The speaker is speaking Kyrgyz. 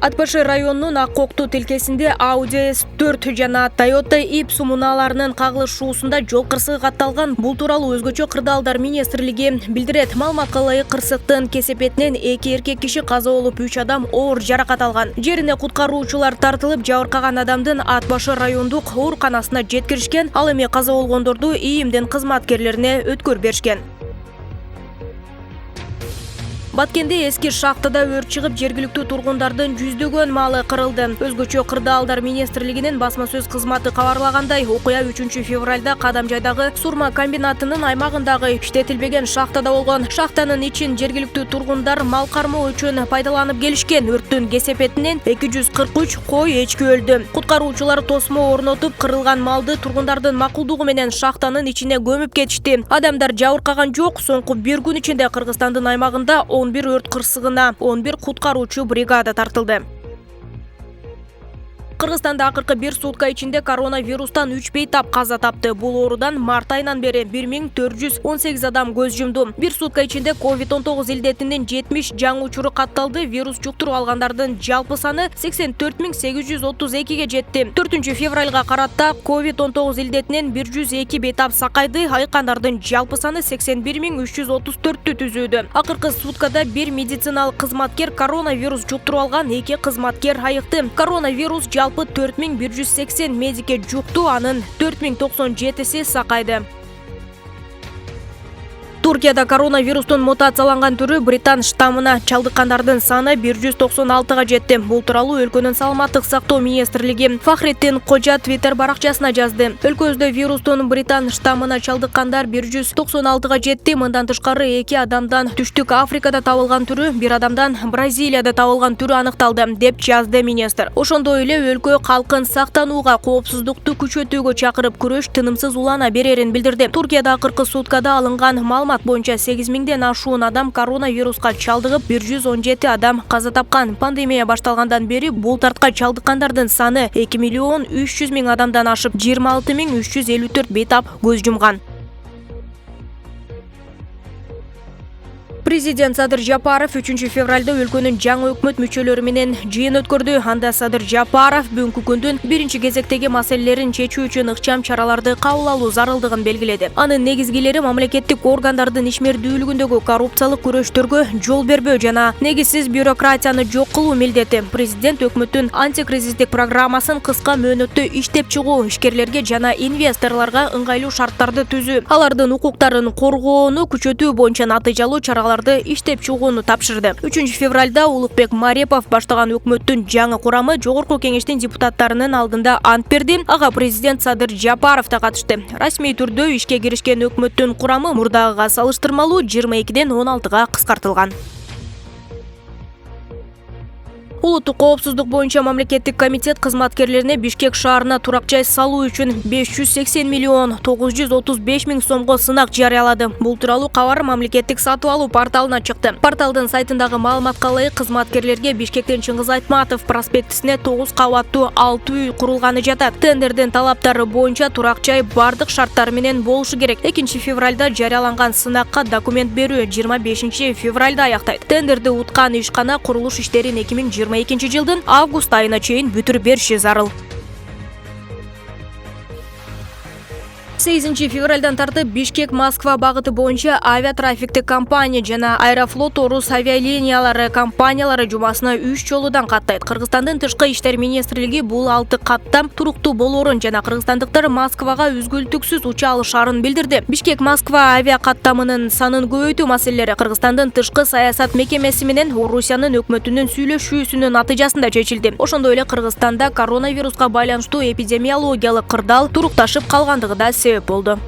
Ат Башы районунун Ак-Кокту тилкесинде Audi S4 жана Toyota Ipsu муналарынын кагылышуусунда жол кырсыгы катталган. Бул тууралуу өзгөчө кырдаалдар министрлиги билдирет. Маалыматка ылайык кырсыктын кесепетинен 2 эркек киши каза болуп, 3 адам оор жаракат алган. Жерине куткаруучулар тартылып, жабыркаган адамдын Ат Башы райондук ооруканасына жеткиришкен. Ал эми каза болгондорду ИИМдин кызматкерлерине өткөрүп беришкен. Баткенде эски шахтада өрт чыгып, жергиликтүү тургундардын жүздөгөн малы кырылды. Өзгөчө кырдаалдар министрлигинин басма сөз кызматы кабарлагандай, окуя 3 февралда Кадамжайдагы сурма комбинатынын аймагындагы иштетилбеген шахтада болгон. Шахтанын ичин жергиликтүү тургундар мал кармоо үчүн пайдаланып келишкен. Өрттүн кесепетинен 243 кой эчки өлдү. Куткаруучулар тосмо орнотуп, кырылган малды тургундардын макулдугу менен шахтанын ичине көмүп кетишти. Адамдар жабыркаган жок. Соңку 1 күн ичинде Кыргызстандын аймагында 11 өрт кырсыгына 11 куткаруучу бригада тартылды. Кыргызстанда акыркы 1 сутка ичинде коронавирустан 3 бейтап каза тапты. Бул оорудан март айынан бери 1418 адам көз жумду. 1 сутка ичинде COVID-19 илдетинин 70 жаңы учуру катталды. Вирус жуктуруп алгандардын жалпы саны 84832 жетти. 4 февралга карата COVID-19 илдетинен 102 бейтап сакайды. Айккандардын жалпы саны 81334 түзүүдө. Акыркы суткада 1 медициналык кызматкер коронавирус жуктуруп алган, 2 кызматкер айыкты. Коронавирус жалпы 4180 медике жукту, анын 4097си сакайды. Туркияда коронавирустун мутацияланган түрү Британ штаммына чалдыккандардын саны 196га жетти. Бул тууралуу өлкөнүн саламаттык сактоо министрлиги Фахреттин Кожа Twitter баракчасына жазды. Өлкөбүздө вирустун Британ штаммына чалдыккандар 196га жетти. Мындан тышкары 2 адамдан Түштүк Африкада табылган түрү, 1 адамдан Бразилияда табылган түрү аныкталды, деп жазды министр. Ошондой эле өлкө калкын сактанууга, коопсуздукту күчөтүүгө чакырып, күрөш тынымсыз улана берерин билдирди. Туркияда акыркы суткада алынган маалымат боюнча 8000ден ашуун адам коронавируска чалдыгып, 117 адам каза тапкан. Пандемия башталгандан бери бул тартка чалдыккандардын саны 2.300.000 адамдан ашып, 26.354 бейтап көз жумган. Президент Садыр Жапаров 3 февралда өлкөнүн жаңы өкмөт мүчөлөрү менен жыйын өткөрдү. Анда Садыр Жапаров бүгүнкү күндүн 1-кезектеги маселелерин чечүү үчүн ыкчам чараларды кабыл алуу зарылдыгын белгиледи. Анын негизгилери мамлекеттик органдардын ишмердүүлүгүндөгү коррупциялык күрөштөргө жол бербөө жана негизсиз бюрократияны жок кылуу милдети. Президент өкмөттүн антикризистик программасын кыска мөөнөттө иштеп чыгуу, ишкерлерге жана инвесторлорго ыңгайлуу шарттарды түзүү, алардын укуктарын коргоону күчөтүү боюнча натыйжалуу чаралар иштеп чыгууну тапшырды. 3 февралда Улукбек Марепов баштаган өкмөттүн жаңы курамы Жогорку кеңештин депутаттарынын алдында ант берди. Ага президент Садыр Жапаров да катышты. Расмий түрдө ишке киришкен өкмөттүн курамы мурдагыга салыштырмалуу 22ден 16га кыскартылган. Улуттук коопсуздук боюнча мамлекеттик комитет кызматкерлерине Бишкек шаарына турак жай салуу үчүн 580 миллион 935 миң сомго сынак жарыялады. Бул тууралуу кабар мамлекеттик сатып алуу порталына чыкты. Порталдын сайтындагы маалыматка ылайык, кызматкерлерге Бишкектен Чыңгыз Айтматов проспектисине 9 кабаттуу 6 үй курулганы жатат. Тендердин талаптары боюнча турак жай бардык шарттар менен болушу керек. 2 февралда жарыяланган сынакка документ берүү 25 февралда аяктайт. Тендерди уткан ишкана курулуш иштерин 2022 жылдын август айына чейин бүтүрүп бериши зарыл. 8 февралдан тартып Бишкек-Москва багыты боюнча авиатрафиктик компания жана Аэрофлот Орус авиалиниялары компаниялары жумасына 3 жолудан каттайт. Кыргызстандын тышкы иштер министрлиги бул 6 каттам туруктуу болоорун жана кыргызстандыктар Москвага үзгүлтүксүз уча алышаарын билдирди. Бишкек-Москва авиа каттамынын санын көбөйтүү маселелери Кыргызстандын тышкы саясат мекемеси менен Орусиянын өкмөтүнүн сүйлөшүүсүнүн натыйжасында чечилди. Ошондой эле Кыргызстанда коронавируска байланыштуу эпидемиологиялык кырдаал турукташып калгандыгы да себеп болду.